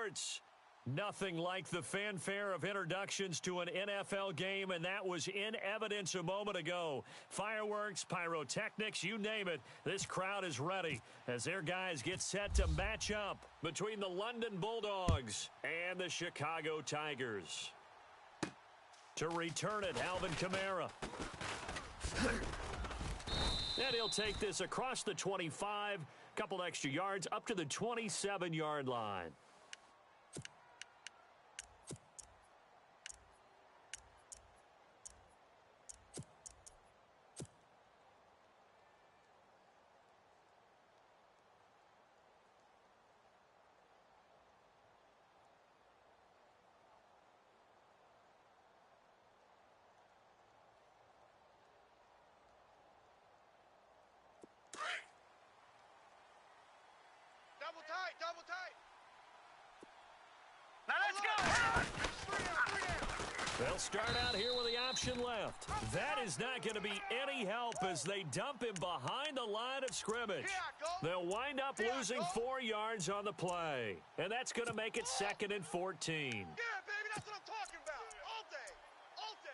sports. Nothing like the fanfare of introductions to an NFL game, and that was in evidence a moment ago. Fireworks, pyrotechnics, you name it, this crowd is ready as their guys get set to match up between the London Bulldogs and the Chicago Tigers. To return it, Alvin Kamara. And he'll take this across the 25, couple extra yards, up to the 27-yard line. Double tight. Now let's go. They'll start out here with the option left. That is not going to be any help as they dump him behind the line of scrimmage. They'll wind up losing 4 yards on the play. And that's going to make it 2nd and 14. Yeah, baby, that's what I'm talking about. All day. All day.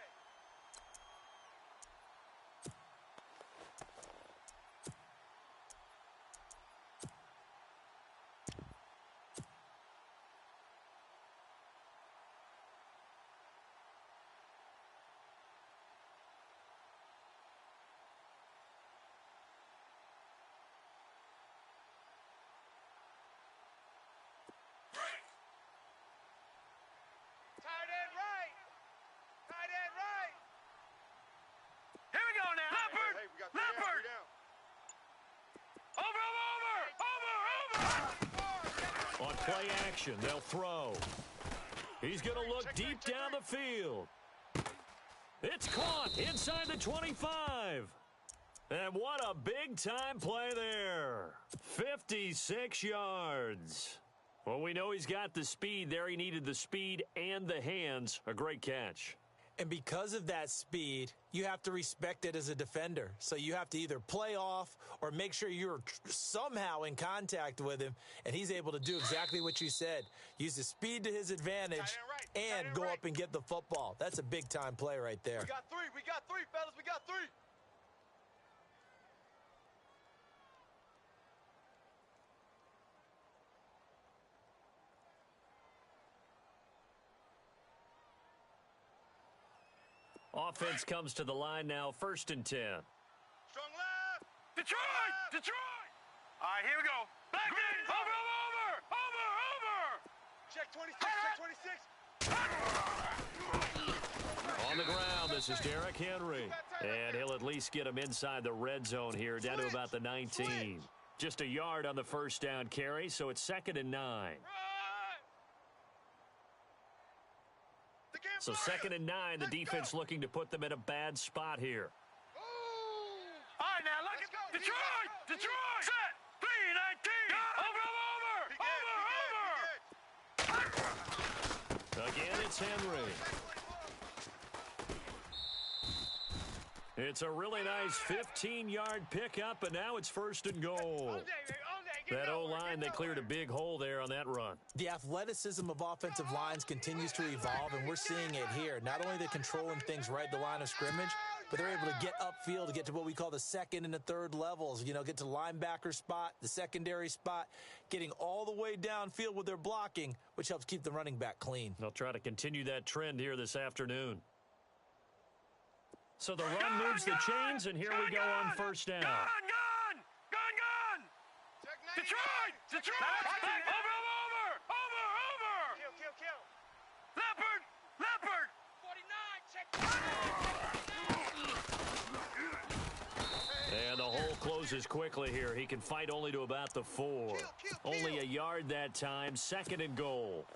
Tight end right. Here we go now. Leopard. Hey, we got Leopard. Over. On play action, they'll throw. He's going to look deep down the field. It's caught inside the 25. And what a big-time play there. 56 yards. Well, we know he's got the speed there. He needed the speed and the hands. A great catch. And because of that speed, you have to respect it as a defender. So you have to either play off or make sure you're somehow in contact with him, and he's able to do exactly what you said. Use the speed to his advantage and go up and get the football. That's a big-time play right there. We got three, fellas. We got three. Offense comes to the line now, 1st and 10. Strong left. Detroit. All right, here we go. Back in. Over. Check 26. On the ground, this is Derrick Henry. And he'll at least get him inside the red zone here, down to about the 19. Just a yard on the first down carry, so it's 2nd and 9. So 2nd and 9, the defense looking to put them in a bad spot here. All right, now look at Detroit. Set. 3-19. Over. Again, it's Henry. It's a really nice 15-yard pickup, and now it's 1st and goal. That O-line, they cleared a big hole there on that run. The athleticism of offensive lines continues to evolve, and we're seeing it here. Not only are they controlling things right at the line of scrimmage, but they're able to get upfield to get to what we call the 2nd and the 3rd levels. You know, get to the linebacker spot, the secondary spot, getting all the way downfield with their blocking, which helps keep the running back clean. They'll try to continue that trend here this afternoon. So the run moves the chains, and here we go on 1st down. Gone. Detroit. Over. Kill. Leopard. 49. Check. And the hole closes quickly here. He can fight only to about the 4. Only a yard that time. 2nd and goal.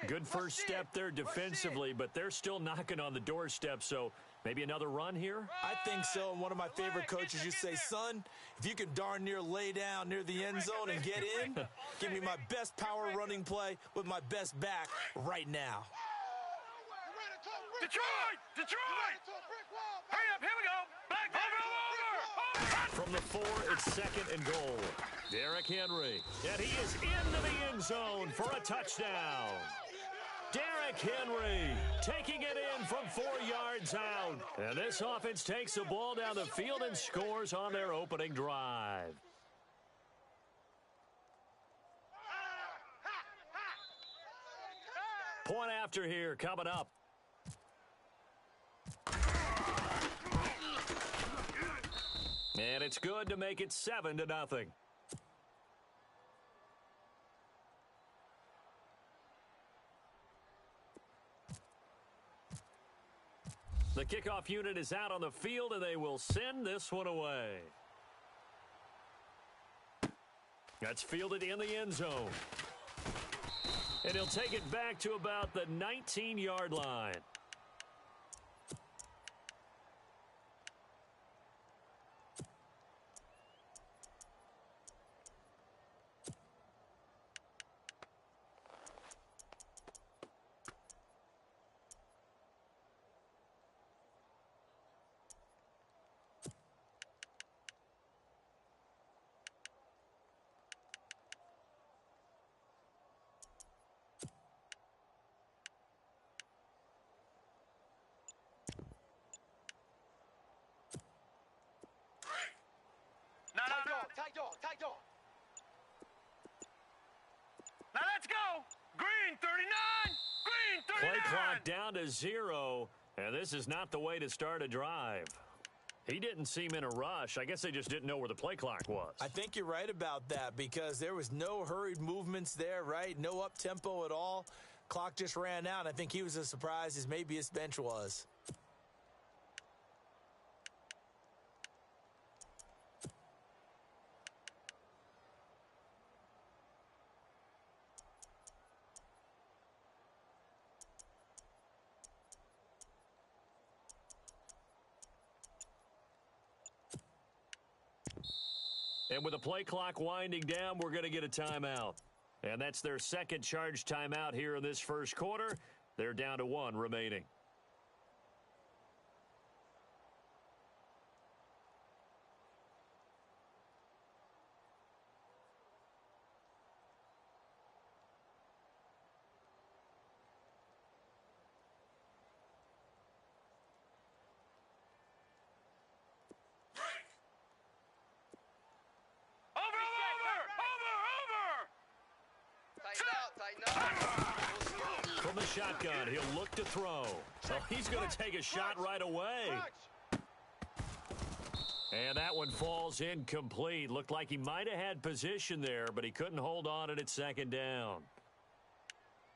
Good first step there defensively, but they're still knocking on the doorstep, so maybe another run here? I think so. And one of my favorite coaches used to say, son, if you can darn near lay down near the end zone and get in, give me my best power running play with my best back right now. Detroit. Hurry up, here we go. Back. Over. From the 4, it's 2nd and goal. Derrick Henry. And he is into the end zone for a touchdown. Derrick Henry taking it in from 4 yards out. And this offense takes the ball down the field and scores on their opening drive. Point after here coming up. And it's good to make it 7-0. The kickoff unit is out on the field, and they will send this one away. That's fielded in the end zone. And he'll take it back to about the 19-yard line. Tight dog. Now let's go. Green 39. Green 39. Play clock down to 0, and this is not the way to start a drive. He didn't seem in a rush. I guess they just didn't know where the play clock was. I think you're right about that because there was no hurried movements there, right? No up-tempo at all. Clock just ran out. I think he was as surprised as maybe his bench was. And with the play clock winding down, we're going to get a timeout. And that's their second charge timeout here in this first quarter. They're down to 1 remaining. From the shotgun, he'll look to throw. So he's going to take a shot right away. And that one falls incomplete. Looked like he might have had position there, but he couldn't hold on at 2nd down.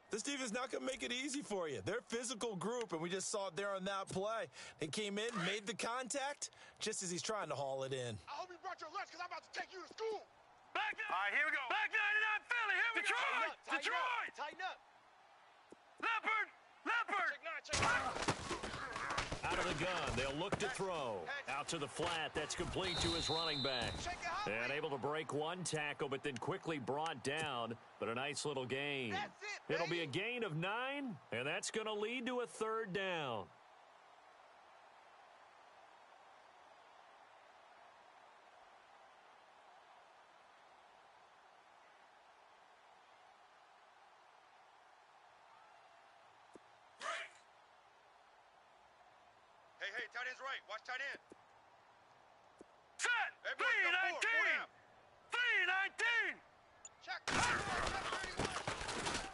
This defense not going to make it easy for you. They're a physical group, and we just saw it there on that play. They came in, made the contact, just as he's trying to haul it in. I hope you brought your lunch because I'm about to take you to school. Back 9. All right, here we go. Back 99 Philly. Here we go. Detroit. Tighten up. Leopard. Check 9. Out of the gun, they'll look to throw. Out to the flat, that's complete to his running back. And able to break one tackle, but then quickly brought down. But a nice little gain. It'll be a gain of 9, and that's going to lead to a 3rd down. Hey, tight end's right. Watch tight end. Set. 3-19. 3-19. Check.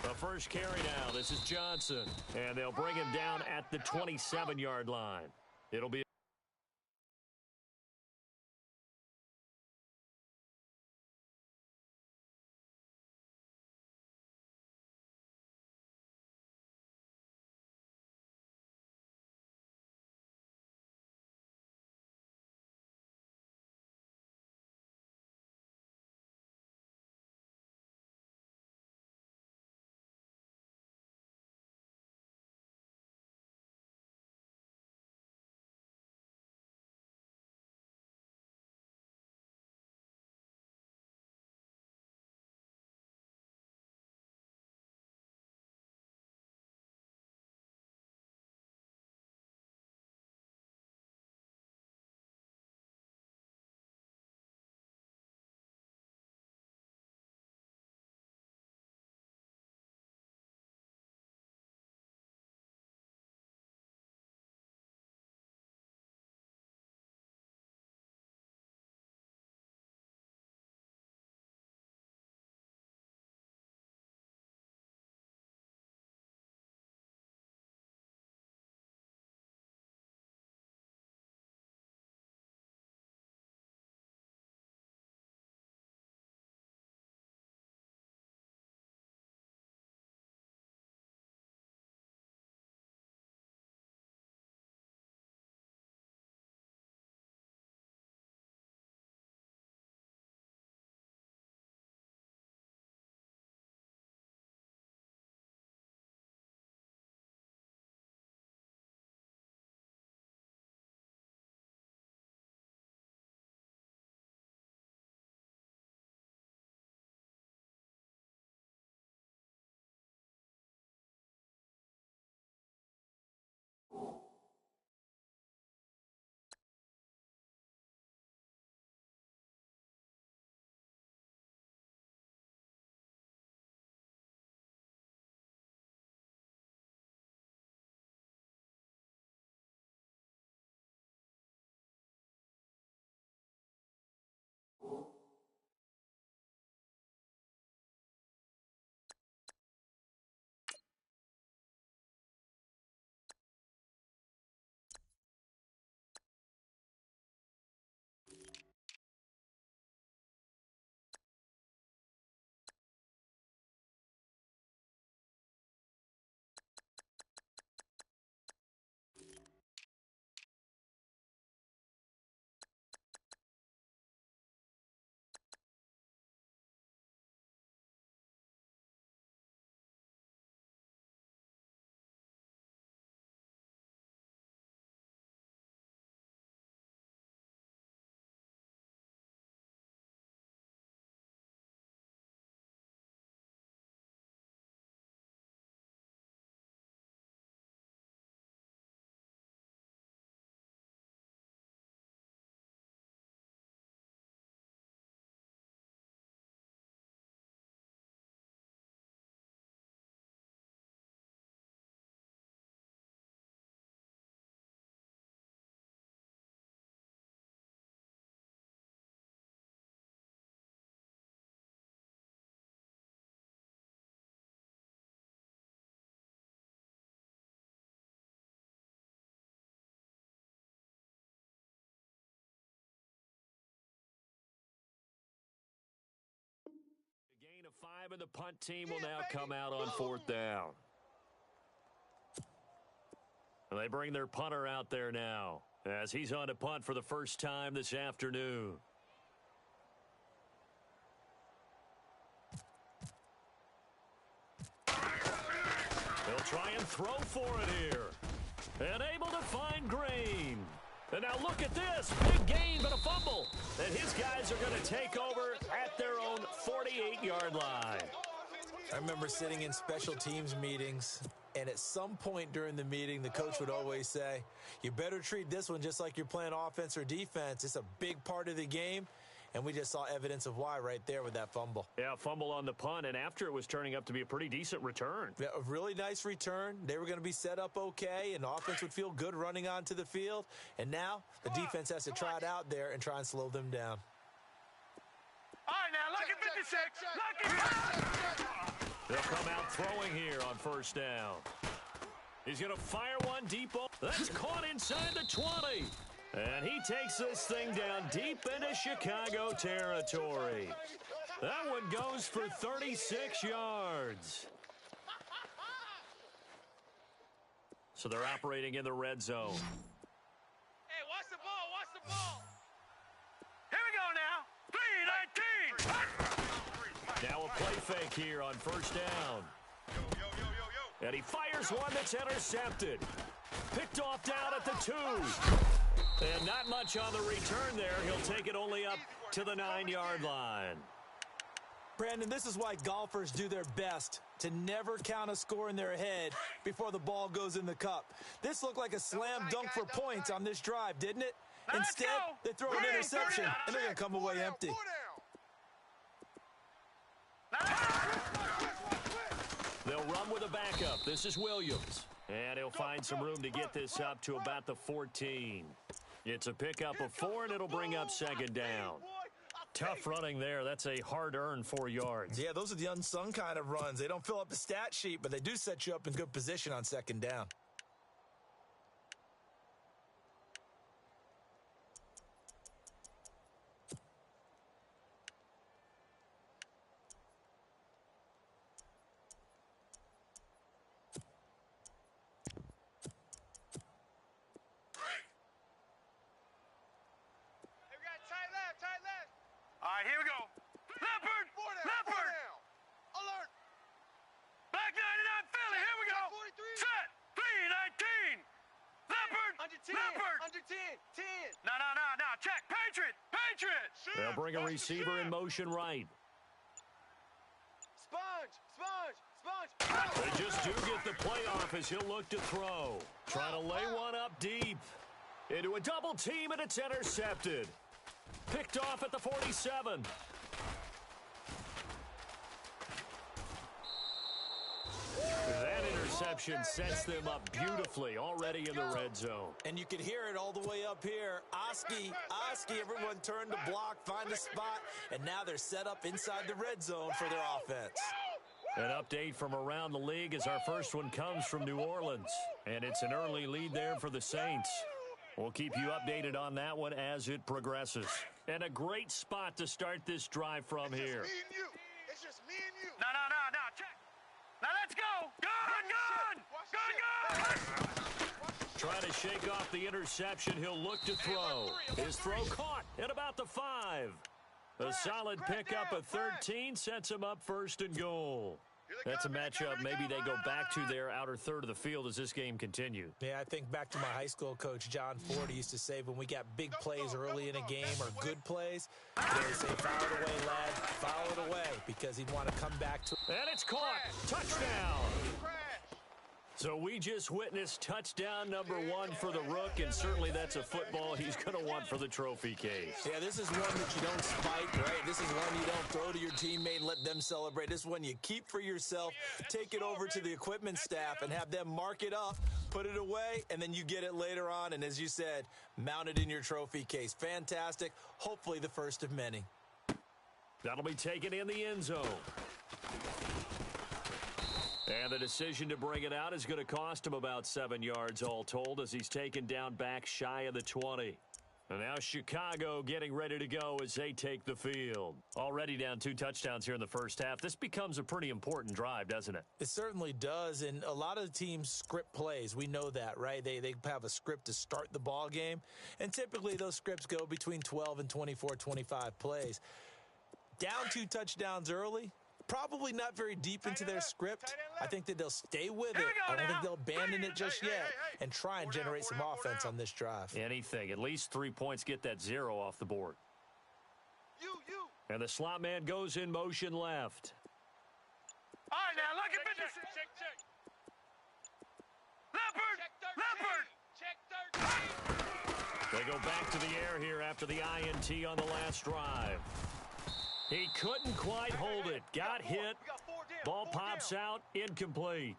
The first carry now. This is Johnson. And they'll bring him down at the 27-yard line. It'll be 5, and the punt team will now come out on 4th down. They bring their punter out there now as he's on to punt for the first time this afternoon. He'll try and throw for it here. And able to find Green. And now look at this. Big gain, but a fumble. And his guys are going to take over at their own 48-yard line. I remember sitting in special teams meetings, and at some point during the meeting, the coach would always say, you better treat this one just like you're playing offense or defense. It's a big part of the game. And we just saw evidence of why right there with that fumble. Yeah, fumble on the punt, and after it was turning up to be a pretty decent return. Yeah, a really nice return. They were going to be set up okay, and the offense would feel good running onto the field. And now the defense has to try it out there and try and slow them down. All right, now, lucky 56. Lucky. They'll come out throwing here on 1st down. He's going to fire one deep. That's caught inside the 20. And he takes this thing down deep into Chicago territory. That one goes for 36 yards. So they're operating in the red zone. Hey, watch the ball, watch the ball. Here we go now. 3-19. Now a play fake here on 1st down. And he fires one that's intercepted. Picked off down at the 2. And not much on the return there. He'll take it only up to the 9-yard line. Brandon, this is why golfers do their best to never count a score in their head before the ball goes in the cup. This looked like a slam dunk for points on this drive, didn't it? Instead, they throw an interception, and they're going to come away empty. They'll run with a backup. This is Williams. And he'll find some room to get this up to about the 14. It's a pickup of 4, and it'll bring up 2nd down. Tough running there. That's a hard-earned 4 yards. Yeah, those are the unsung kind of runs. They don't fill up the stat sheet, but they do set you up in good position on 2nd down. All right, here we go. Leopard! Leopard! Alert! Black 99 Philly, here we go. Set! 3-19. Leopard! Under 10! Leopard! Under 10! 10! No. Check. Patriot! Patriot! They'll bring a receiver in motion right. Sponge! They just do get the playoff as he'll look to throw. Trying to lay one up deep. Into a double team, and it's intercepted. Picked off at the 47. That interception sets them up beautifully already in the red zone. And you can hear it all the way up here. Oski, everyone turned to block, find a spot, and now they're set up inside the red zone for their offense. An update from around the league as our first one comes from New Orleans. And it's an early lead there for the Saints. We'll keep you updated on that one as it progresses. And a great spot to start this drive from here. It's just me and you. No. Check. Now let's go. Gun! Trying to shake off the interception. He'll look to throw. His throw caught at about the 5. A solid pickup of 13 sets him up 1st and goal. That's a matchup maybe they go back to their outer third of the field as this game continues. Yeah, I think back to my high school coach, John Ford. He used to say when we got big plays early in a game or good plays, they say, foul it away, lad, foul it away, because he'd want to come back to it. And it's caught. Touchdown. So we just witnessed touchdown number 1 for the Rook, and certainly that's a football he's going to want for the trophy case. Yeah, this is one that you don't spike, right? This is one you don't throw to your teammate and let them celebrate. This is one you keep for yourself, take it over to the equipment staff and have them mark it up, put it away, and then you get it later on. And as you said, mount it in your trophy case. Fantastic. Hopefully the first of many. That'll be taken in the end zone. And the decision to bring it out is going to cost him about 7 yards all told as he's taken down back shy of the 20. And now Chicago getting ready to go as they take the field. Already down 2 touchdowns here in the first half. This becomes a pretty important drive, doesn't it? It certainly does, and a lot of the teams script plays. We know that, right? They have a script to start the ball game, and typically those scripts go between 12 and 24, 25 plays. Down 2 touchdowns early, probably not very deep into their script. I think that they'll stay with it. I don't think they'll abandon it just yet and try and generate some offense on this drive. Anything. At least 3 points, get that 0 off the board. You. And the slot man goes in motion left. All right, now, look at 56. Check. Leopard. They go back to the air here after the INT on the last drive. He couldn't quite hold it. Got hit. Ball pops out. Incomplete.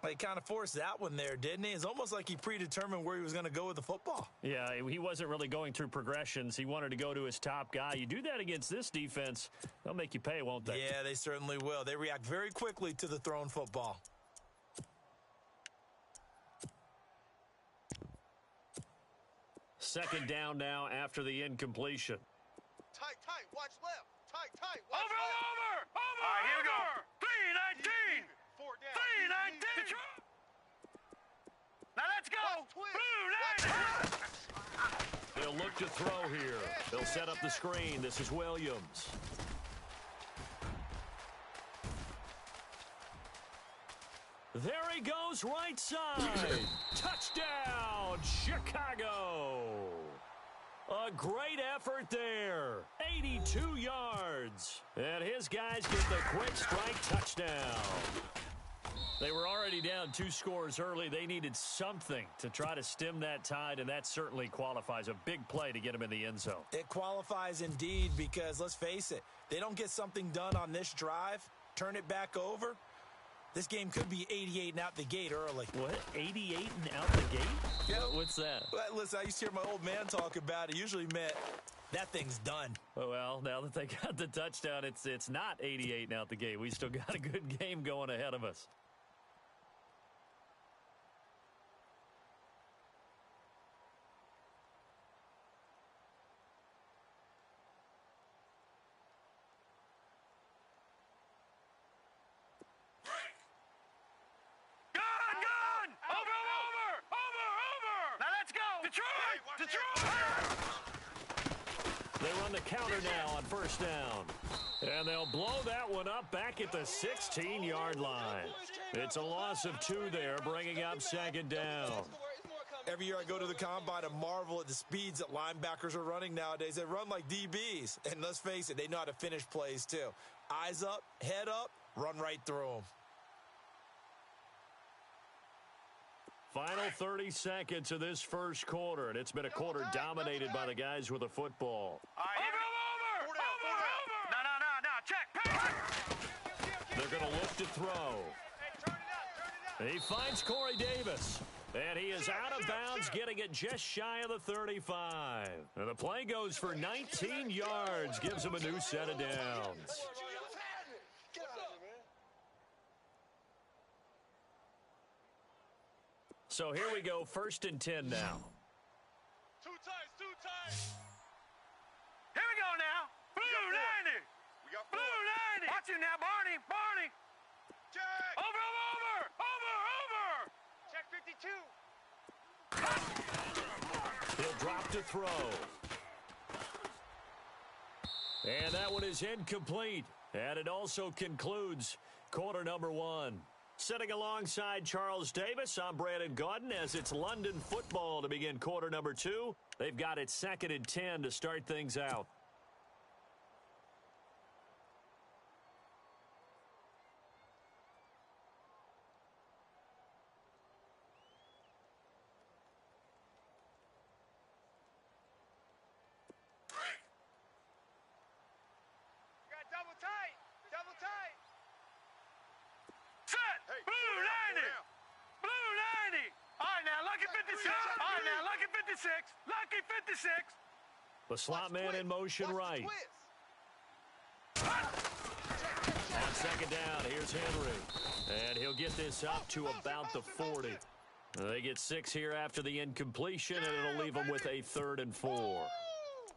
He kind of forced that one there, didn't he? It's almost like he predetermined where he was going to go with the football. Yeah, he wasn't really going through progressions. He wanted to go to his top guy. You do that against this defense, they'll make you pay, won't they? Yeah, they certainly will. They react very quickly to the thrown football. Second down now after the incompletion. Tight. Watch left. Tight. Watch Over. left. All right, here we go. 319. 319. Now let's go. Blue 90. They'll look to throw here. They'll set up the screen. This is Williams. There he goes, right side. Touchdown, Chicago. A great effort there. 82 yards. And his guys get the quick strike touchdown. They were already down 2 scores early. They needed something to try to stem that tide, and that certainly qualifies. A big play to get him in the end zone. It qualifies indeed because, let's face it, they don't get something done on this drive, turn it back over, this game could be 88 and out the gate early. What? 88 and out the gate? Yeah. What's that? Well, listen, I used to hear my old man talk about it. Usually meant that thing's done. Oh, well, now that they got the touchdown, it's not 88 and out the gate. We still got a good game going ahead of us. Counter now on first down. And they'll blow that one up back at the 16-yard line. It's a loss of 2 there, bringing up second down. Every year I go to the combine and marvel at the speeds that linebackers are running nowadays. They run like DBs. And let's face it, they know how to finish plays too. Eyes up, head up, run right through them. Final 30 seconds of this first quarter, and it's been a quarter dominated by the guys with the football. All right, over. No, check. They're going to look to throw. He finds Corey Davis, and he is out of bounds, getting it just shy of the 35. And the play goes for 19 yards, gives him a new set of downs. So here we go, 1st and 10 now. Two times. Here we go now. Blue 90. We got 4. Blue 90. Watch it now, Barney. Check. Over. Check 52. He'll drop to throw. And that one is incomplete. And it also concludes quarter number 1. Sitting alongside Charles Davis, I'm Brandon Gaudin as it's London football to begin quarter number 2. They've got it 2nd and 10 to start things out. Double tight. Set. Blue 90. Blue 90. All right, now, lucky 56. Lucky 56. The slot man in motion right. On second down, here's Henry. And he'll get this up to about the 40. They get 6 here after the incompletion, and it'll leave them with a 3rd and 4.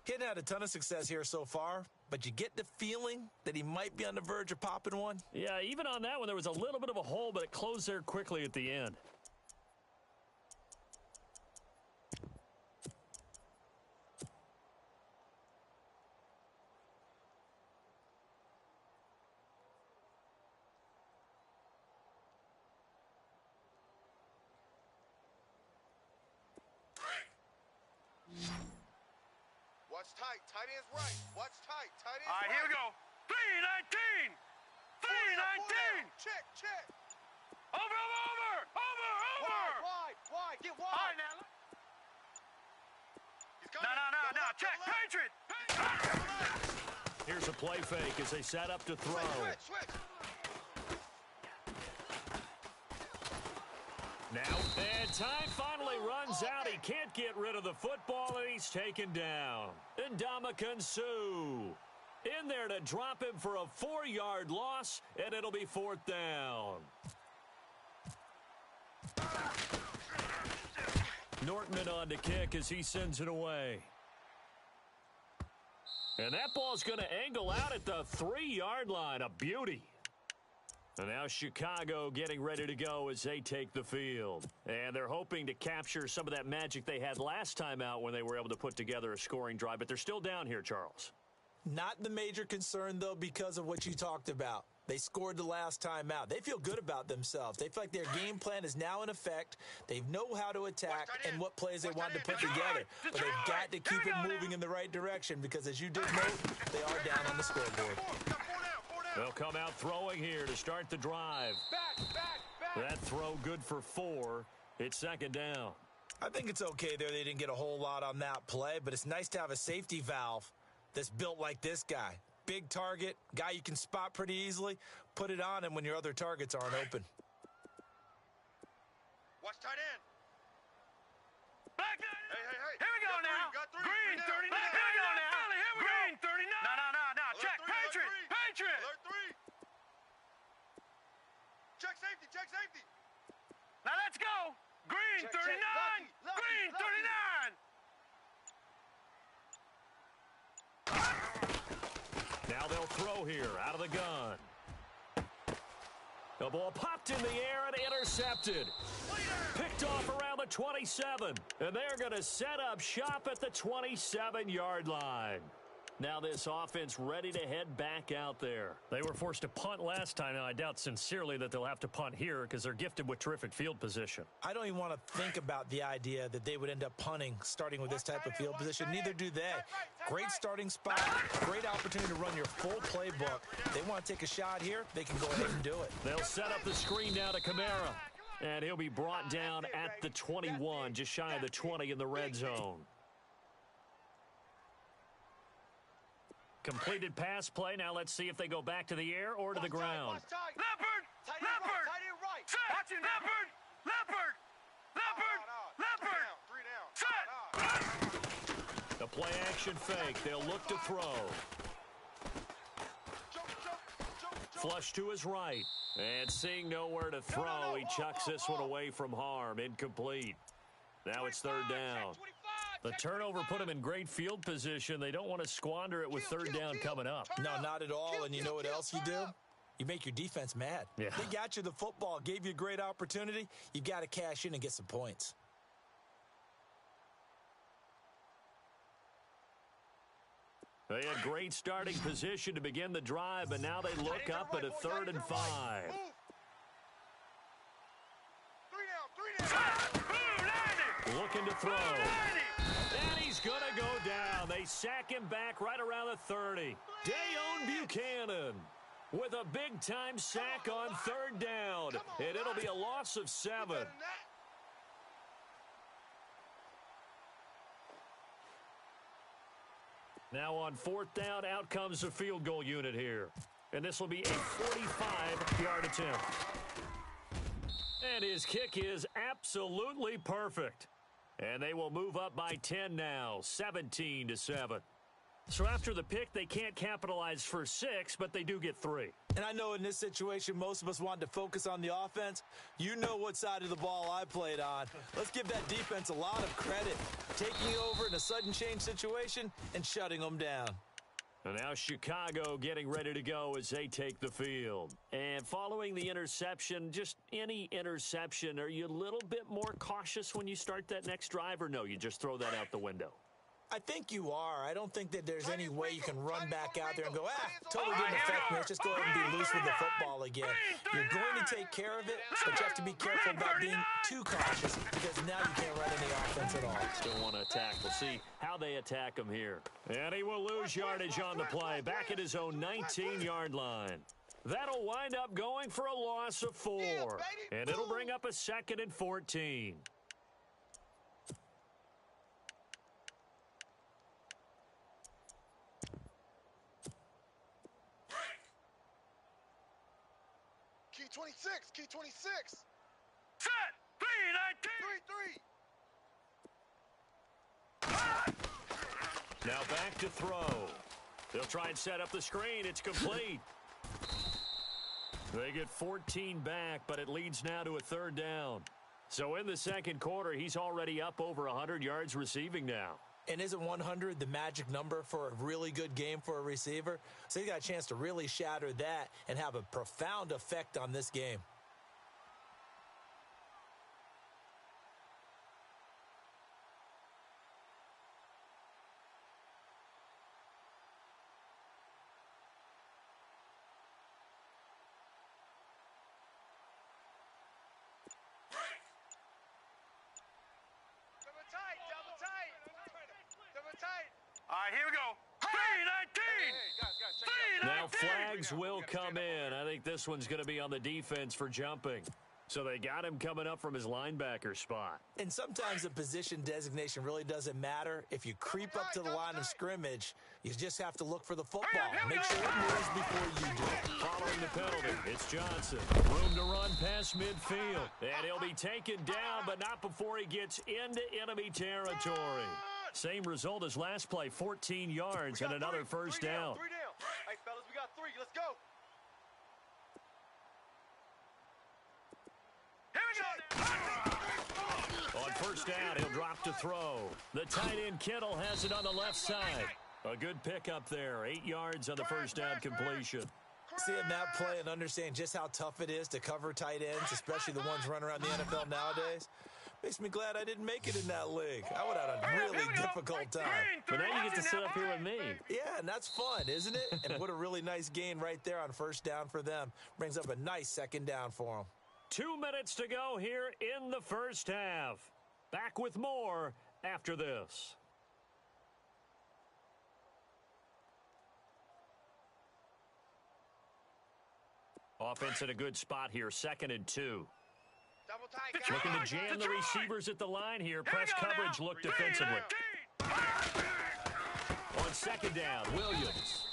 He hadn't had a ton of success here so far, but you get the feeling that he might be on the verge of popping one. Yeah, even on that one, there was a little bit of a hole, but it closed there quickly at the end. Watch tight. Tight end's right. Watch tight. Tight end's All right, right. here we go. 319. 319. Check, check. Over. Wide. Get All wide. right, now. He's coming. No. Check. Patriot. Here's a play fake as they set up to throw. Switch. Now, and time finally runs out. He can't get rid of the football, and he's taken down. Ndamukong Suh in there to drop him for a 4-yard loss, and it'll be 4th down. Nortman on to kick as he sends it away. And that ball's going to angle out at the 3-yard line. A beauty. And now Chicago getting ready to go as they take the field. And they're hoping to capture some of that magic they had last time out when they were able to put together a scoring drive. But they're still down here, Charles. Not the major concern, though, because of what you talked about. They scored the last time out. They feel good about themselves. They feel like their game plan is now in effect. They know how to attack and what plays they want to put together. But they've got to keep it moving in the right direction because, as you did note, they are down on the scoreboard. They'll come out throwing here to start the drive. Back. That throw good for 4. It's 2nd down. I think it's okay there. They didn't get a whole lot on that play, but it's nice to have a safety valve that's built like this guy. Big target, guy you can spot pretty easily. Put it on him when your other targets aren't open. Watch tight end. Back. Hey. Here we go now. Green 39. Here we go now. Green 39. No. Check. Patriot. Alert 3. Check safety. Now let's go. Green 39. Green 39. Now they'll throw here out of the gun. The ball popped in the air and intercepted. Picked off around the 27. And they're going to set up shop at the 27-yard line. Now this offense ready to head back out there. They were forced to punt last time. Now I doubt sincerely that they'll have to punt here because they're gifted with terrific field position. I don't even want to think about the idea that they would end up punting starting with this type of field position. Neither do they. Great starting spot, great opportunity to run your full playbook. They want to take a shot here, they can go ahead and do it. They'll set up the screen now to Kamara. And he'll be brought down at the 21, just shy of the 20 in the red zone. Completed pass play. Now let's see if they go back to the air or to the ground. Leopard. Set. The play action fake. They'll look to throw. Flush to his right. And seeing nowhere to throw, he chucks this one away from harm. Incomplete. Now it's 3rd down. The turnover put them in great field position. They don't want to squander it with 3rd down coming up. No, not at all. And you know what else you do? You make your defense mad. Yeah. They got you the football, gave you a great opportunity. You've got to cash in and get some points. They had great starting position to begin the drive, but now they look up at a 3rd and 5. 3 down. Looking to throw. And he's going to go down. They sack him back right around the 30. Dayon Buchanan with a big-time sack on 3rd down. And it'll be a loss of 7. Now on 4th down, out comes the field goal unit here. And this will be a 45-yard attempt. And his kick is absolutely perfect. And they will move up by 10 now, 17-7. So after the pick, they can't capitalize for 6, but they do get 3. And I know in this situation, most of us want to focus on the offense. You know what side of the ball I played on. Let's give that defense a lot of credit. Taking over in a sudden change situation and shutting them down. And now Chicago getting ready to go as they take the field. And following the interception, just any interception, are you a little bit more cautious when you start that next drive, or no, you just throw that out the window? I think you are. I don't think that there's any way you can run back out there and go, totally didn't affect me. Let's just go ahead and be loose with the football again. You're going to take care of it, but you have to be careful about being too cautious because now you can't run any offense at all. Still want to attack. We'll see how they attack him here. And he will lose yardage on the play, back at his own 19-yard line. That'll wind up going for a loss of 4. And it'll bring up a 2nd and 14. Key 26, key 26. Set! 3-19. Now back to throw. They'll try and set up the screen. It's complete. They get 14 back, but it leads now to a 3rd down. So in the second quarter, he's already up over 100 yards receiving now. And isn't 100 the magic number for a really good game for a receiver? So he got a chance to really shatter that and have a profound effect on this game. All right, here we go. 3-19. Now flags will come in. I think this one's going to be on the defense for jumping. So they got him coming up from his linebacker spot. And sometimes the position designation really doesn't matter. If you creep up to the line of scrimmage, you just have to look for the football. Make sure it moves before you do. Following the penalty, it's Johnson. Room to run past midfield. And he'll be taken down, but not before he gets into enemy territory. Same result as last play, 14 yards and another first down. 3 down. Hey, fellas, we got 3. Let's go. On first down, he'll drop to throw. The tight end Kittle has it on the left side. A good pickup there, 8 yards on the first down completion. Seeing that play and understanding just how tough it is to cover tight ends, especially the ones running around the NFL nowadays, makes me glad I didn't make it in that league. I would have had a really difficult time. But now you get to sit up here with me. Yeah, and that's fun, isn't it? And what a really nice gain right there on first down for them. Brings up a nice 2nd down for them. 2 minutes to go here in the first half. Back with more after this. Offense in a good spot here, 2nd and 2. Double tight, Looking to jam the receivers at the line here. Press coverage look defensively. On 2nd down, Williams.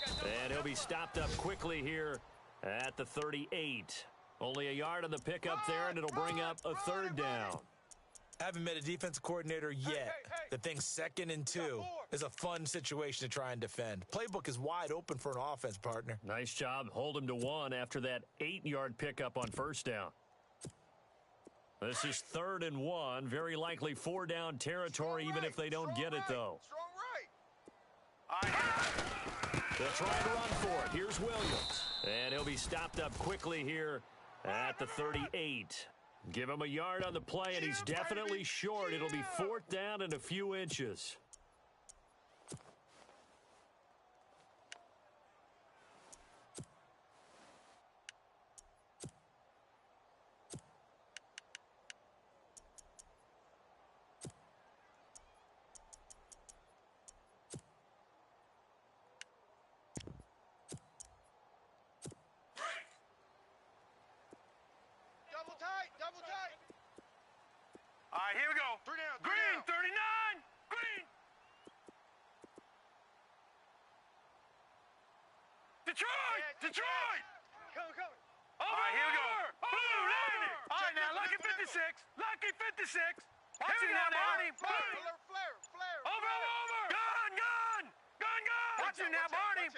And he'll be stopped up quickly here at the 38. Only a yard on the pickup there, and it'll bring up a 3rd down. I haven't met a defensive coordinator yet that thinks 2nd and 2 is a fun situation to try and defend. Playbook is wide open for an offense, partner. Nice job. Hold him to 1 after that 8-yard pickup on first down. This is 3rd and 1. Very likely 4-down territory, even if they don't get it, though. Strong right. They'll try to run for it. Here's Williams. And he'll be stopped up quickly here at the 38. Give him a yard on the play, and he's definitely short. It'll be 4th down and a few inches. Double tight. All right, here we go. 3 down. Green, 39. Green. Detroit. Come. All right, here we go. Blue, landing. All right, now, lucky 56. Lucky 56. Watch it now, Barney. Flare. Over. Gun. Watch you now, Barney.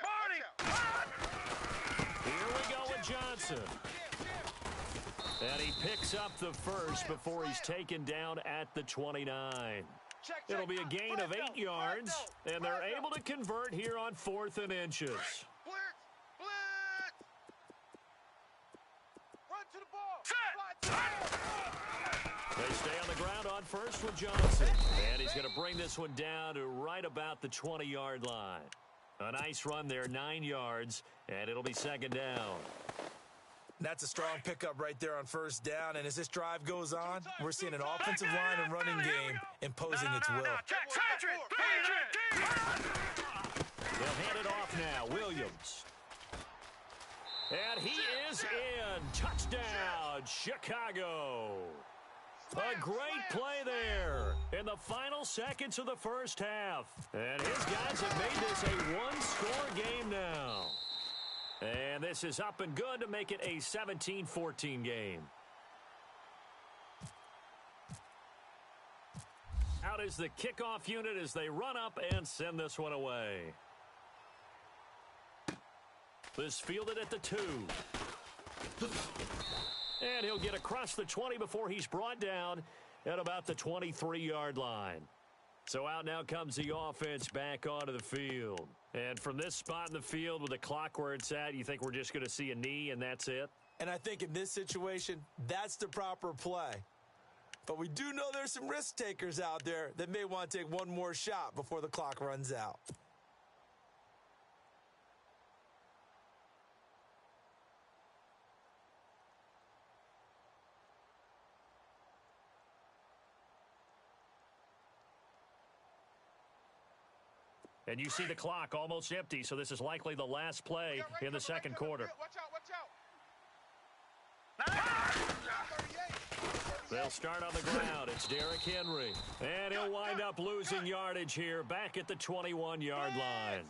Here we go with Johnson. And he picks up the first before he's taken down at the 29. It'll be a gain of 8 yards, and they're able to convert here on 4th and inches. Blitz! Run to the ball! They stay on the ground on first with Johnson. And he's going to bring this one down to right about the 20-yard line. A nice run there, 9 yards, and it'll be 2nd down. That's a strong pickup right there on 1st down, and as this drive goes on, we're seeing an offensive line and running game imposing its will. They'll hand it off now, Williams. And he is in. Touchdown, Chicago. A great play there in the final seconds of the first half. And his guys have made this a one-score game now. And this is up and good to make it a 17-14 game. Out is the kickoff unit as they run up and send this one away. This fielded at the 2. And he'll get across the 20 before he's brought down at about the 23-yard line. So out now comes the offense back onto the field. And from this spot in the field with the clock where it's at, you think we're just going to see a knee and that's it? And I think in this situation, that's the proper play. But we do know there's some risk takers out there that may want to take one more shot before the clock runs out. And you see the clock almost empty, so this is likely the last play in the second quarter. Watch out. They'll start on the ground. It's Derrick Henry. And he'll wind up losing yardage here back at the 21-yard line.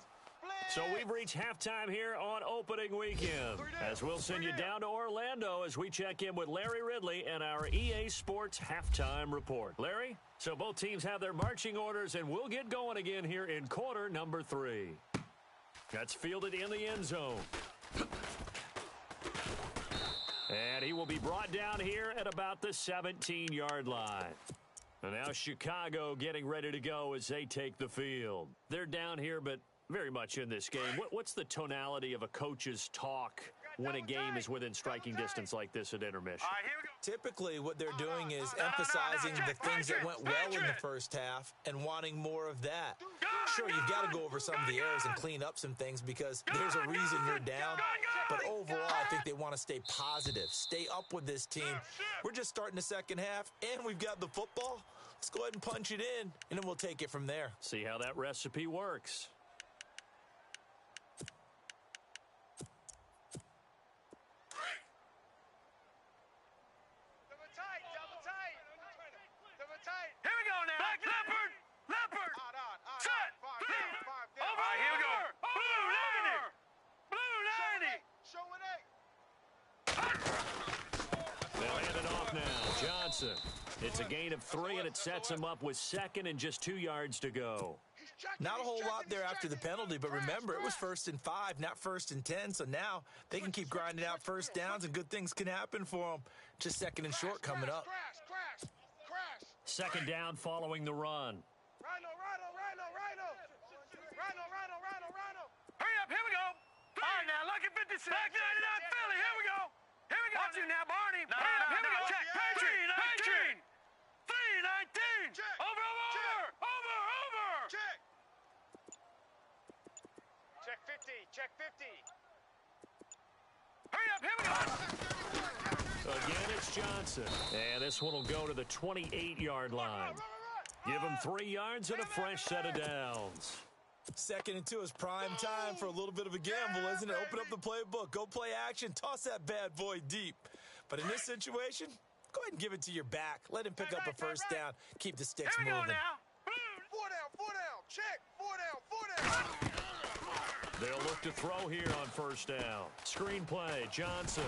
So we've reached halftime here on opening weekend. As we'll send you down to Orlando as we check in with Larry Ridley and our EA Sports Halftime Report. Larry, so both teams have their marching orders, and we'll get going again here in quarter number 3. That's fielded in the end zone. And he will be brought down here at about the 17-yard line. And now Chicago getting ready to go as they take the field. They're down here, but very much in this game. What's the tonality of a coach's talk when a game is within striking distance like this at intermission? Typically, what they're doing is emphasizing the things that went well in the first half and wanting more of that. Sure, you've got to go over some of the errors and clean up some things because there's a reason you're down. But overall, I think they want to stay positive, stay up with this team. We're just starting the second half, and we've got the football. Let's go ahead and punch it in, and then we'll take it from there. See how that recipe works. Here we go now. Back Leopard. Set. Over. Here we go. Blue 90. They'll hand it off now. Johnson. It's a gain of 3, and it sets him up with 2nd and just 2 yards to go. Not a whole lot there after the penalty, but remember, it was 1st and 5, not 1st and 10, so now they can keep grinding out first downs, and good things can happen for them. Just 2nd and short coming up. 2nd down following the run. Rhino. Hurry up. Here we go. All right, now, lucky 56. Back 99 Philly. Here we go. Watch you now, Barney. Hurry up. Here we go. Check. 319. 319. Over. Check 50. Hurry up. Here we go. Again, it's Johnson. And this one will go to the 28-yard line. Give him 3 yards and a fresh set of downs. 2nd and 2 is prime time for a little bit of a gamble, isn't it? Open up the playbook, go play action, toss that bad boy deep. But in this situation, go ahead and give it to your back. Let him pick up a first down. Keep the sticks moving. Here we go now. 4 down. Check. 4 down. They'll look to throw here on first down. Screen play, Johnson.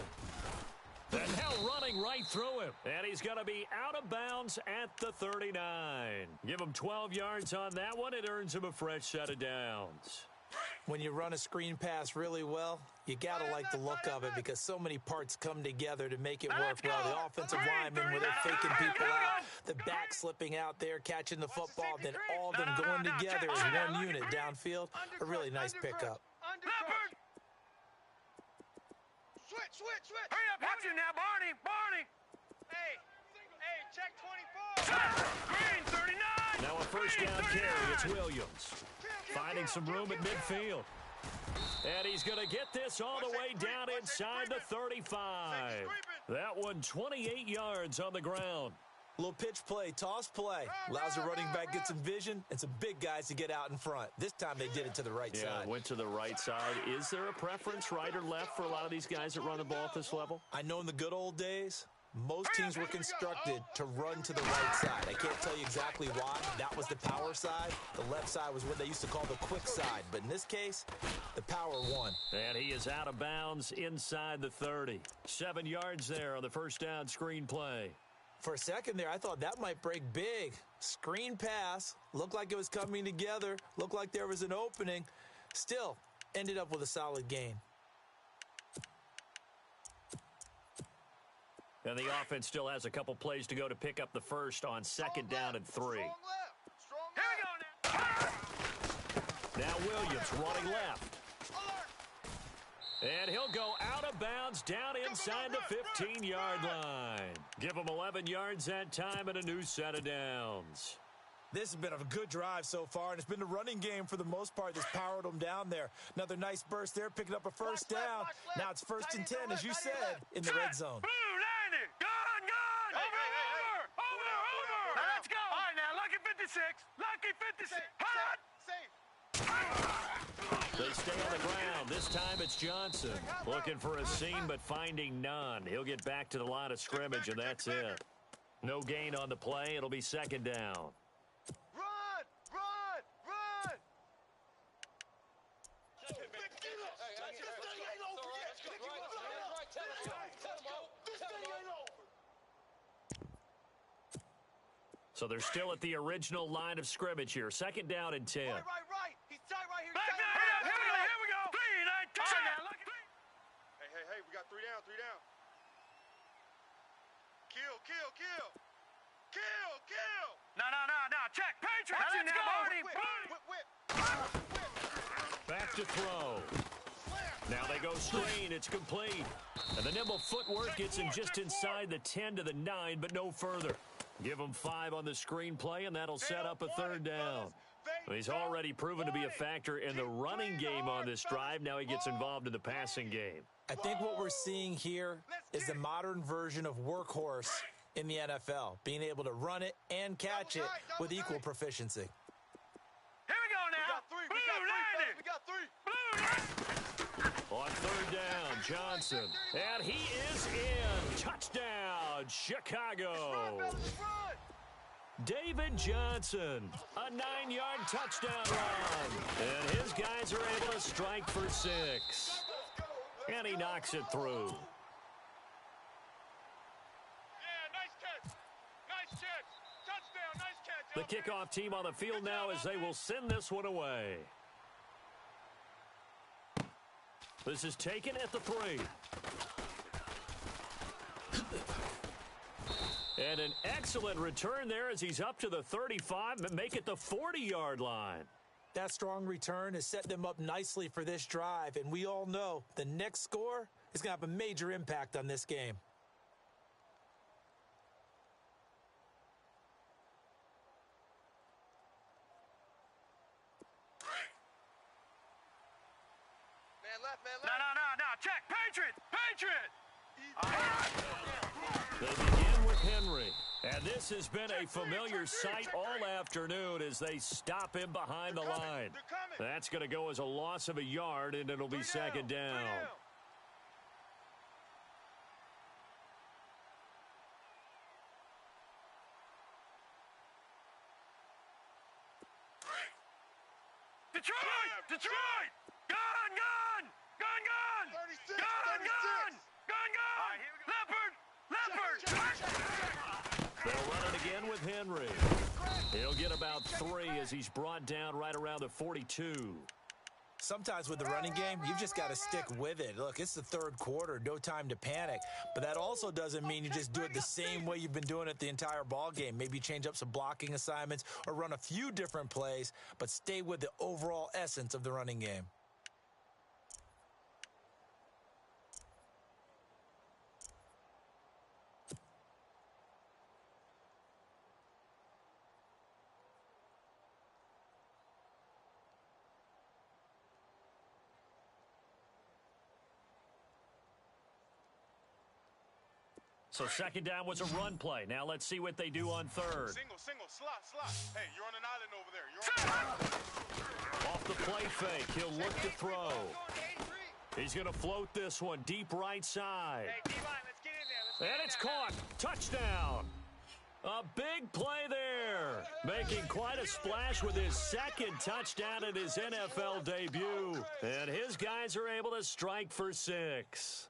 And now running right through him. And he's going to be out of bounds at the 39. Give him 12 yards on that one. It earns him a fresh set of downs. When you run a screen pass really well, you got to like the look of it because so many parts come together to make it work well. The offensive linemen, where they're faking people out, the back slipping out there, catching the football, then all of them going together as one unit downfield. A really nice pickup. Leopard! Switch. Hurry up, watch it now, Barney! Hey, check 24. Green, 39! Now a first down carry. It's Williams. Finding some room at midfield. And he's going to get this all the way down inside the 35. That one 28 yards on the ground. Little pitch play, toss play. Allows the running back get some vision and some big guys to get out in front. This time they did it to the right side. Went to the right side. Is there a preference, right or left, for a lot of these guys that run the ball at this level? I know in the good old days, most teams were constructed to run to the right side. I can't tell you exactly why. That was the power side. The left side was what they used to call the quick side. But in this case, the power won. And he is out of bounds inside the 30. 7 yards there on the first down screen play. For a second there, I thought that might break big. Screen pass. Looked like it was coming together. Looked like there was an opening. Still, ended up with a solid gain. And the offense still has a couple plays to go to pick up the first on second down and 3. Strong left. Here we go now. Now Williams running left. And he'll go out of bounds down inside the 15-yard line. Give him 11 yards that time and a new set of downs. This has been a good drive so far, and it's been the running game for the most part that's powered them down there. Another nice burst there, picking up a first down. Now it's 1st and 10, as you said, in the red zone. Blue, 90. Gone. Over. Now let's go. All right, now, lucky 56. Lucky 56. Hot. They stay on the ground. This time it's Johnson. Looking for a seam, but finding none. He'll get back to the line of scrimmage, and that's it. No gain on the play. It'll be second down. Run. So they're still at the original line of scrimmage here. Second down and 10. Right. He's tight right here. Back there. Here we go. 3, 9, 10. Hey, we got 3 down. Kill. No. Check. Patriot. Now let's go. Whip. Back to throw. Now they go screen. It's complete. And the nimble footwork gets him just inside the 10 to the 9, but no further. Give him 5 on the screen play, and that'll set up a third down. He's already proven to be a factor in the running game on this drive. Now he gets involved in the passing game. I think what we're seeing here is the modern version of workhorse in the NFL, being able to run it and catch it with equal proficiency. Here we go now. We got 3. On third down, Johnson. And he is in. Touchdown, Chicago. David Johnson, a 9-yard touchdown run. And his guys are able to strike for 6. And he knocks it through. Nice catch. Touchdown. Nice catch. The kickoff team on the field now as they will send this one away. This is taken at the 3. And an excellent return there as he's up to the 35, make it the 40-yard line. That strong return has set them up nicely for this drive, and we all know the next score is going to have a major impact on this game. No. Check. Patriot. They begin with Henry. And this has been a familiar sight all afternoon as they stop him behind the line. That's going to go as a loss of a yard, and it'll be second down. Detroit! Gun! 36, Leopard! They'll run it again with Henry. He'll get about 3 as he's brought down right around the 42. Sometimes with the running game, you've just got to stick with it. Look, it's the third quarter, no time to panic. But that also doesn't mean you just do it the same way you've been doing it the entire ball game. Maybe change up some blocking assignments or run a few different plays, but stay with the overall essence of the running game. So second down was a run play. Now let's see what they do on third. Single, slot. Hey, you're on an island over there. You're on Off the play fake, he'll look to throw. He's going to float this one deep right side. Hey, D-line, let's get in there. And it's caught. Touchdown. A big play there. Making quite a splash with his second touchdown in his NFL debut. And his guys are able to strike for 6.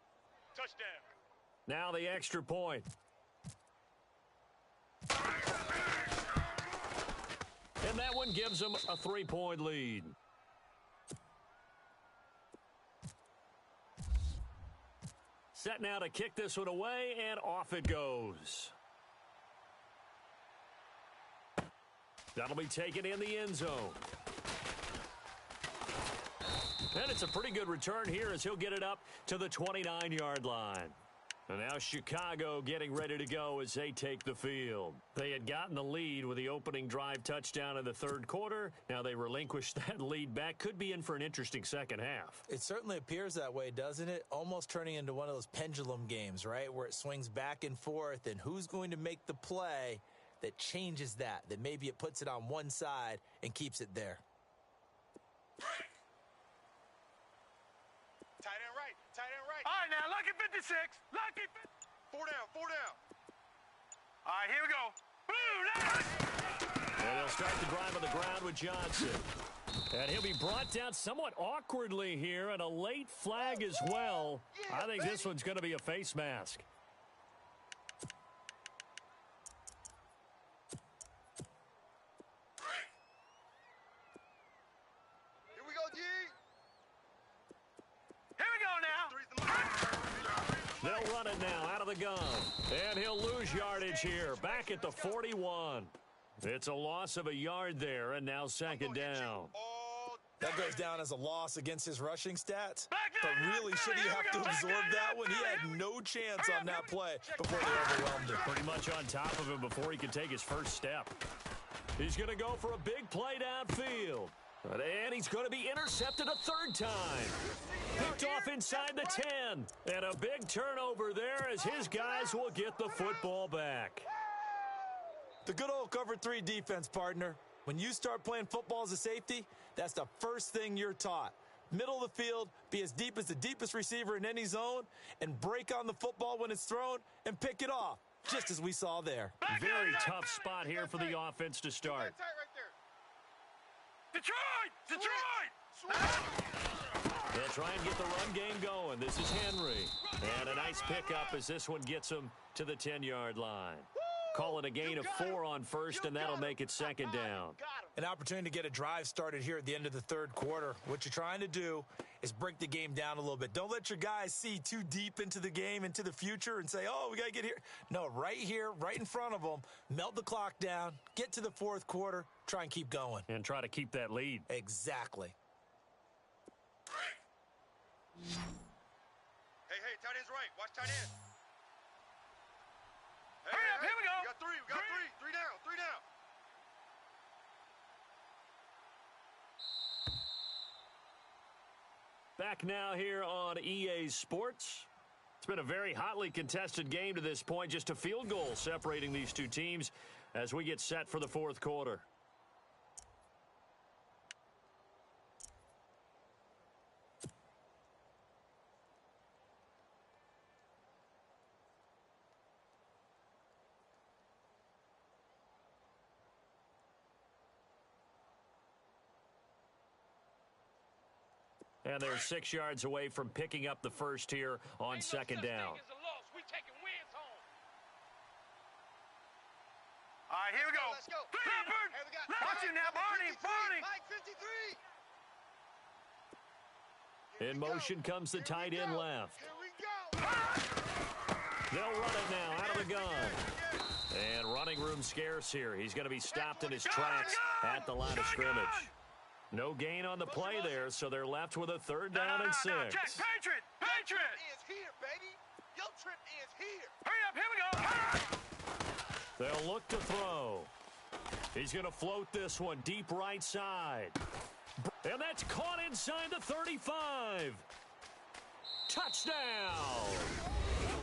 Touchdown. Now the extra point. And that one gives them a 3-point lead. Set now to kick this one away, and off it goes. That'll be taken in the end zone. And it's a pretty good return here as he'll get it up to the 29-yard line. And now Chicago getting ready to go as they take the field. They had gotten the lead with the opening drive touchdown in the third quarter. Now they relinquished that lead back. Could be in for an interesting second half. It certainly appears that way, doesn't it? Almost turning into one of those pendulum games, right? Where it swings back and forth, and who's going to make the play that changes that maybe it puts it on one side and keeps it there. Tight end right. All right, now, lucky 56. Lucky 50. 4 down. All right, here we go. Boom, And they'll start the drive on the ground with Johnson. And he'll be brought down somewhat awkwardly here, and a late flag as well. I think this one's going to be a face mask. Here we go, D. Here we go now. They'll run it now out of the gun. And he'll lose yardage here. Back at the 41. It's a loss of a yard there, and now second down. That goes down as a loss against his rushing stats. But really, should he have to absorb that one? He had no chance on that play before they overwhelmed him. Pretty much on top of him before he could take his first step. He's going to go for a big play downfield. And he's going to be intercepted a third time. Picked off inside the 10. And a big turnover there as his guys will get the football back. The good old cover 3 defense, partner. When you start playing football as a safety, that's the first thing you're taught. Middle of the field, be as deep as the deepest receiver in any zone, and break on the football when it's thrown and pick it off, just as we saw there. Very tough spot here for the offense to start. Detroit! They'll try and get the run game going. This is Henry. And a nice pickup as this one gets him to the 10-yard line. Call it a gain of 4 on first, and that'll make it second down. An opportunity to get a drive started here at the end of the third quarter. What you're trying to do is break the game down a little bit. Don't let your guys see too deep into the game, into the future, and say, oh, we got to get here. No, right here, right in front of them, melt the clock down, get to the fourth quarter, try and keep going. And try to keep that lead. Exactly. Hey, tight end's right. Watch tight end. Hurry up, here we go. We got 3. We got 3. 3 down. 3 down. Back now here on EA Sports. It's been a very hotly contested game to this point. Just a field goal separating these two teams as we get set for the fourth quarter. And they're 6 yards away from picking up the first here on second down. All right, here we go. Let's go. Leopard. Hey, we got Watch it now, Barney. 53. Mike, 53. In motion comes the tight end left. Here we go. They'll run it now out of the gun. And running room scarce here. He's going to be stopped in his tracks at the line of scrimmage. No gain on the play there, so they're left with a third down and 6. Check. Patriot! Patriot! Is here, baby. Your trip is here. Hurry up, here we go. They'll look to throw. He's going to float this one deep right side. And that's caught inside the 35. Touchdown!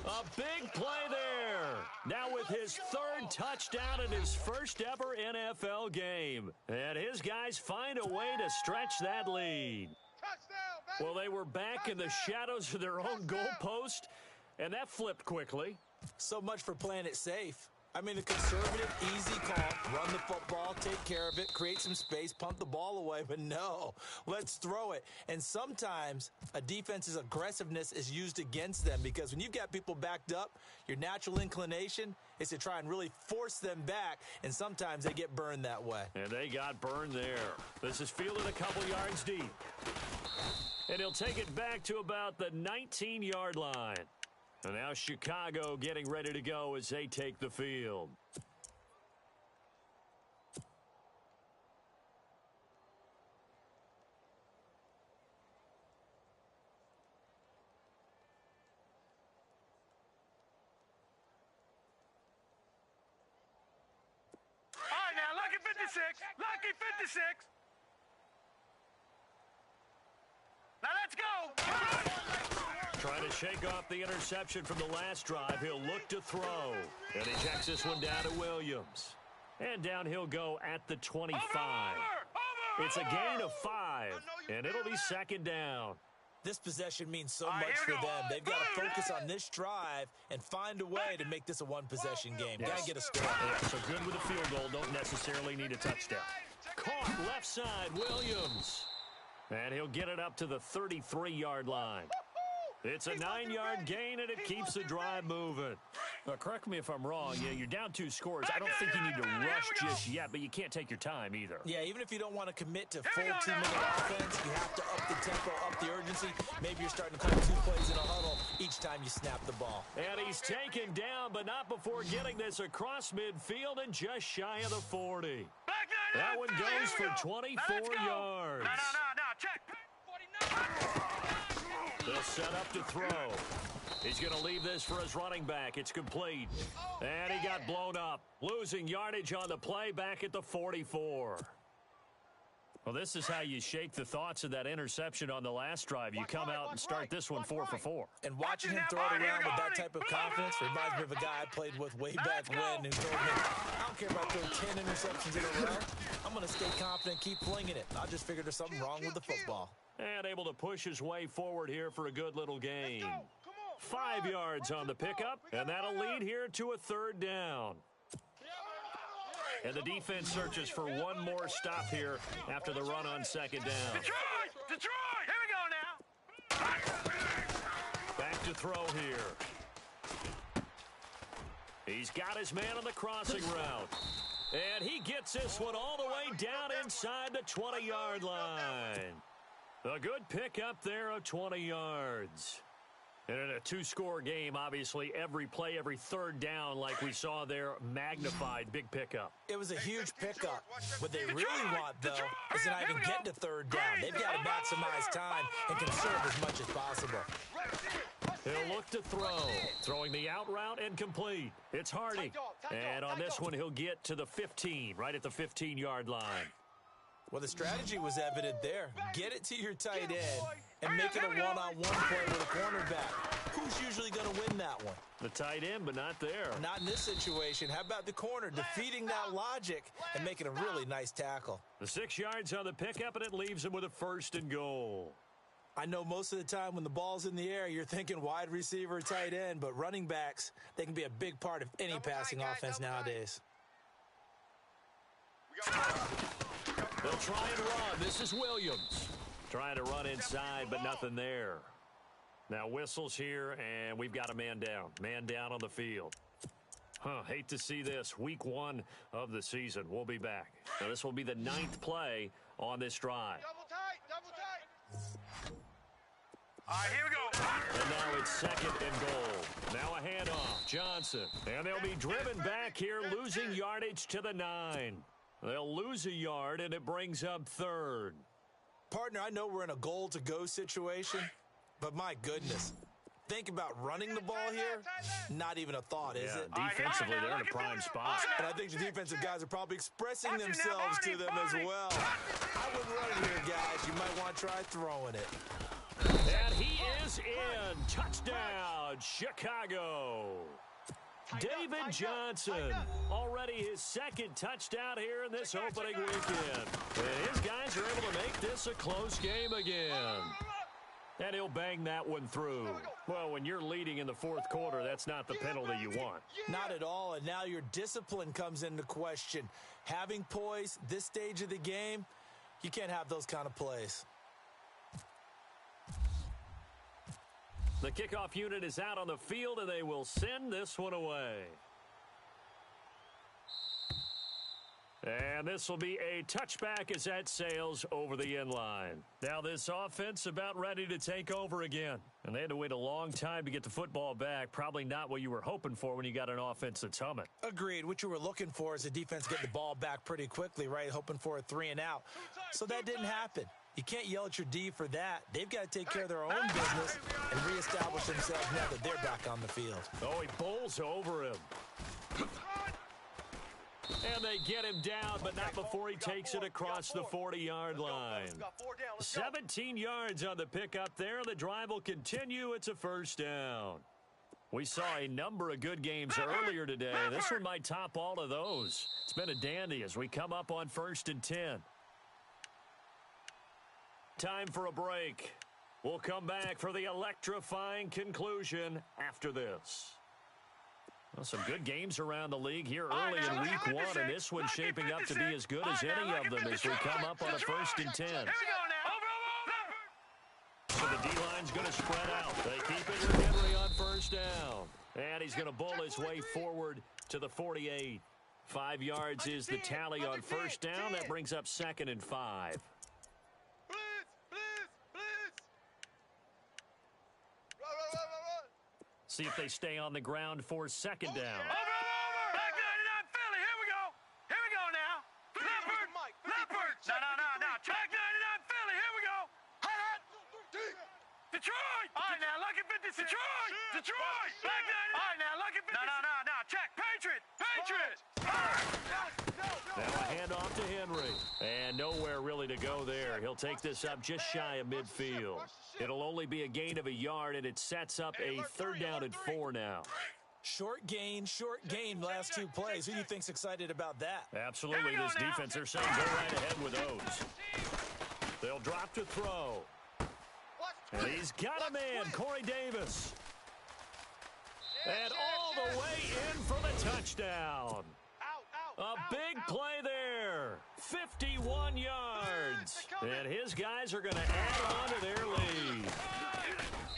A big play there. Now with his third touchdown in his first ever NFL game. And his guys find a way to stretch that lead. Touchdown, baby. Well, they were back in the shadows of their own goalpost, and that flipped quickly. So much for playing it safe. I mean, a conservative, easy call, run the football, take care of it, create some space, punt the ball away, but no, let's throw it. And sometimes a defense's aggressiveness is used against them because when you've got people backed up, your natural inclination is to try and really force them back, and sometimes they get burned that way. And they got burned there. This is fielded a couple yards deep. And he'll take it back to about the 19-yard line. And now Chicago getting ready to go as they take the field. All right, now, lucky 56. Lucky 56. Now, let's go. Trying to shake off the interception from the last drive. He'll look to throw. And he checks this one down to Williams. And down he'll go at the 25. It's a gain of 5. And it'll be second down. This possession means so much for them. They've got to focus on this drive and find a way to make this a one-possession game. Yes. Got to get a score. Yeah, so good with a field goal. Don't necessarily need a touchdown. Caught left side, Williams. And he'll get it up to the 33-yard line. It's a 9-yard gain, and it keeps the drive moving. Correct me if I'm wrong. Yeah, you're down 2 scores. I don't think you need to rush just yet, but you can't take your time either. Yeah, even if you don't want to commit to full 2-minute offense, you have to up the tempo, up the urgency. Maybe you're starting to call 2 plays in a huddle each time you snap the ball. And he's taken down, but not before getting this across midfield and just shy of the 40. That one goes for 24 yards. No, check. 49. They'll set up to throw. He's going to leave this for his running back. It's complete. And he got blown up. Losing yardage on the play back at the 44. Well, this is how you shake the thoughts of that interception on the last drive. You come out and start this one 4 for 4. And watching him throw it around with that type of confidence reminds me of a guy I played with way back when who told me, I don't care if I throw 10 interceptions in a row. I'm going to stay confident, keep flinging it. I just figured there's something wrong with the football. And able to push his way forward here for a good little gain. 5 yards on the pickup, and that'll lead here to a third down. And the defense searches for one more stop here after the run on second down. Detroit! Here we go now. Back to throw here. He's got his man on the crossing route. And he gets this one all the way down inside the 20-yard line. A good pickup there of 20 yards. And in a 2-score game, obviously, every play, every third down, like we saw there, magnified, big pickup. It was a huge pickup. What they really want, though, is to not even get to third down. They've got to maximize time and conserve as much as possible. He'll look to throw. Throwing the out route and complete. It's Hardy. And on this one, he'll get to the 15, right at the 15-yard line. Well, the strategy was evident there. Get it to your tight end and make it a one-on-one play with a cornerback. Who's usually going to win that one? The tight end, but not there. Not in this situation. How about the corner defeating that logic and making a really nice tackle? The 6 yards on the pickup, and it leaves him with a 1st and goal. I know most of the time when the ball's in the air, you're thinking wide receiver, tight end, but running backs, they can be a big part of any passing offense nowadays. They'll try and run. This is Williams. Trying to run inside, but nothing there. Now whistles here, and we've got a man down. Man down on the field. Hate to see this. Week 1 of the season. We'll be back. Now this will be the 9th play on this drive. Double tight, double tight. All right, here we go. And now it's second and goal. Now a handoff. Johnson. And they'll be driven back here, losing yardage to the 9. They'll lose a yard, and it brings up third. Partner, I know we're in a goal-to-go situation, but my goodness. Think about running the ball here, not even a thought, is it? Defensively, they're in a prime spot. And I think the defensive guys are probably expressing themselves to them as well. I wouldn't run it here, guys. You might want to try throwing it. And he is in. Touchdown, Chicago. David Johnson, already his second touchdown here in this opening weekend. And his guys are able to make this a close game again. And he'll bang that one through. Well, when you're leading in the fourth quarter, that's not the penalty you want. Not at all, and now your discipline comes into question. Having poise this stage of the game, you can't have those kind of plays. The kickoff unit is out on the field, and they will send this one away. And this will be a touchback as that sails over the end line. Now this offense about ready to take over again. And they had to wait a long time to get the football back. Probably not what you were hoping for when you got an offense that's humming. Agreed. What you were looking for is the defense get the ball back pretty quickly, right? Hoping for a 3 and out. So that didn't happen. You can't yell at your D for that. They've got to take care of their own business and reestablish themselves now that they're back on the field. Oh, he bowls over him. And they get him down, but not before he takes it across the 40-yard line. 17 yards on the pickup there. The drive will continue. It's a first down. We saw a number of good games earlier today. This one might top all of those. It's been a dandy as we come up on 1st and 10. Time for a break. We'll come back for the electrifying conclusion after this. Well, some good games around the league here early in week 1, and this one's shaping up to be as good as any of them as we come up on a 1st and 10. So the D-line's going to spread out. They keep it with Henry on first down. And he's going to bull his way forward to the 48. 5 yards is the tally on first down. That brings up 2nd and 5. See if they stay on the ground for 2nd down. Over. Back 99 Philly. Here we go. Here we go now. Leopard. No. Back 99 Philly. Here we go. Detroit. All right, now, Lucky 56. Detroit. Back 99. All right, now, Lucky 56. No. Check. Patriot. Now a handoff to Henry. And nowhere really to go there. He'll take this up just shy of midfield. It'll only be a gain of a yard, and it sets up a 3rd down and 4 now. Short gain, last 2 plays. Who do you think's excited about that? Absolutely, this defense, they're saying go right ahead with those. They'll drop to throw. And he's got a man, Corey Davis. And all the way in for the touchdown. A big play there. 51 yards. And his guys are going to add on to their lead.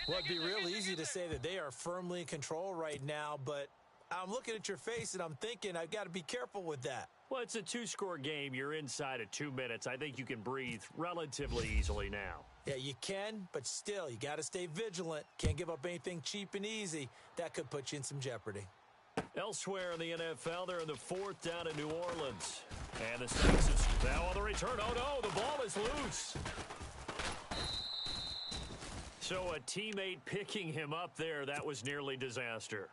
Well, it'd be real easy to say that they are firmly in control right now, but I'm looking at your face and I'm thinking I've got to be careful with that. Well, it's a 2-score game. You're inside of 2 minutes. I think you can breathe relatively easily now. Yeah, you can, but still, you got to stay vigilant. Can't give up anything cheap and easy. That could put you in some jeopardy. Elsewhere in the NFL, they're in the 4th down in New Orleans. And the Saints is now on the return. Oh, no, the ball is loose. So a teammate picking him up there, that was nearly disaster.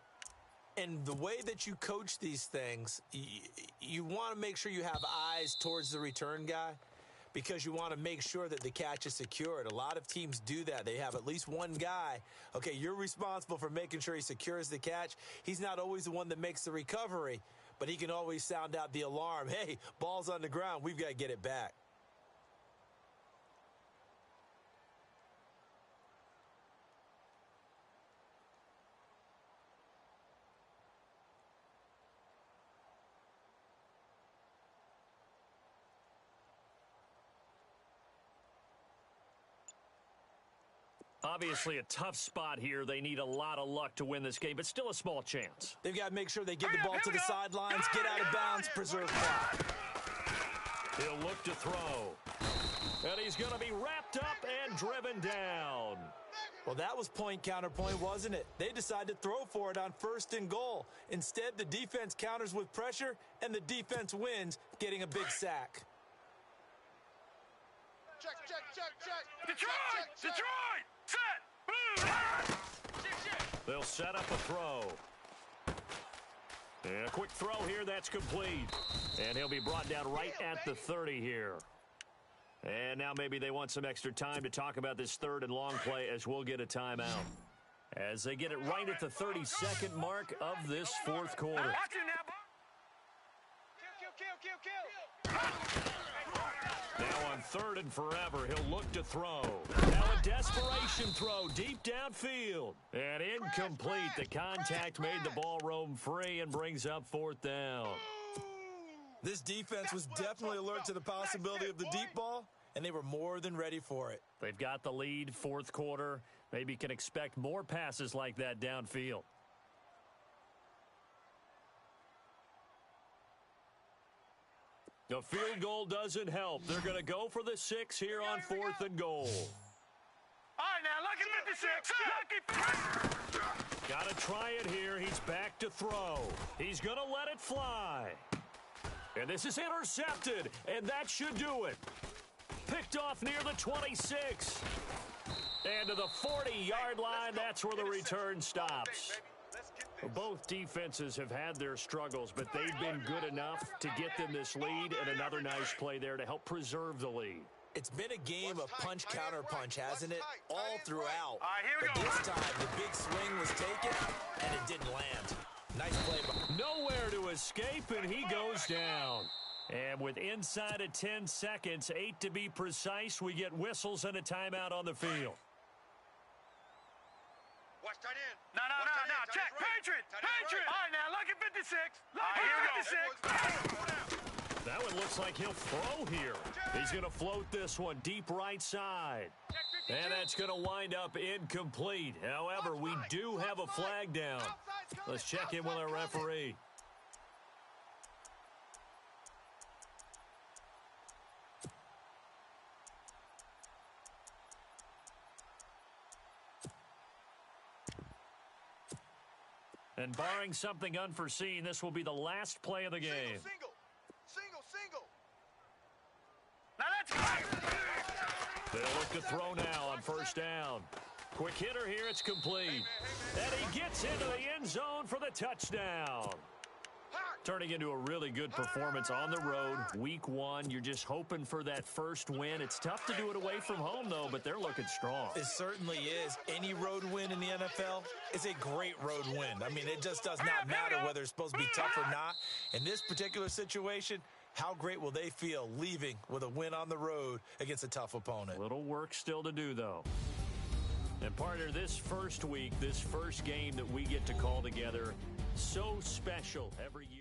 And the way that you coach these things, you want to make sure you have eyes towards the return guy because you want to make sure that the catch is secured. A lot of teams do that. They have at least one guy. Okay, you're responsible for making sure he secures the catch. He's not always the one that makes the recovery, but he can always sound out the alarm. Hey, ball's on the ground. We've got to get it back. Obviously a tough spot here. They need a lot of luck to win this game, but still a small chance. They've got to make sure they get the ball to the sidelines, get out of bounds, preserve clock. He'll look to throw. And he's going to be wrapped up and driven down. Well, that was point counterpoint, wasn't it? They decided to throw for it on 1st and goal. Instead, the defense counters with pressure, and the defense wins, getting a big sack. Check. Detroit! Detroit! Set! They'll set up a throw. And a quick throw here, that's complete. And he'll be brought down right at the 30 here. And now maybe they want some extra time to talk about this 3rd and long play as we'll get a timeout. As they get it right at the 32nd mark of this 4th quarter. Watch it now, Kill. Now on 3rd and forever, he'll look to throw. Now a desperation throw deep downfield. And incomplete. The contact made the ball roam free and brings up 4th down. This defense was definitely alert to the possibility of the deep ball, and they were more than ready for it. They've got the lead, 4th quarter. Maybe can expect more passes like that downfield. The field goal doesn't help. They're going to go for the 6 here on 4th and goal. All right, now, lucky 56. Lucky. Got to try it here. He's back to throw. He's going to let it fly. And this is intercepted, and that should do it. Picked off near the 26. And to the 40-yard line, that's where the return stops. Both defenses have had their struggles, but they've been good enough to get them this lead, and another nice play there to help preserve the lead. It's been a game of punch-counter-punch, hasn't it? All throughout. All right, here we but go. this time, the big swing was taken, and it didn't land. Nice play. Nowhere to escape, and he goes down. And with inside of 10 seconds, 8 to be precise, we get whistles and a timeout on the field. Watch tight end. No. Check. Patriot. All right, now, lucky 56. Lucky 56. That one looks like he'll throw here. He's going to float this one deep right side. And that's going to wind up incomplete. However, we do have a flag down. Let's check in with our referee. And barring something unforeseen, this will be the last play of the game. Single. Now that's They'll look to throw now on 1st down. Quick hitter here, it's complete. And he gets into the end zone for the touchdown. Turning into a really good performance on the road. Week 1, you're just hoping for that first win. It's tough to do it away from home, though, but they're looking strong. It certainly is. Any road win in the NFL is a great road win. I mean, it just does not matter whether it's supposed to be tough or not. In this particular situation, how great will they feel leaving with a win on the road against a tough opponent? Little work still to do, though. And partner, this first week, this first game that we get to call together, so special every year.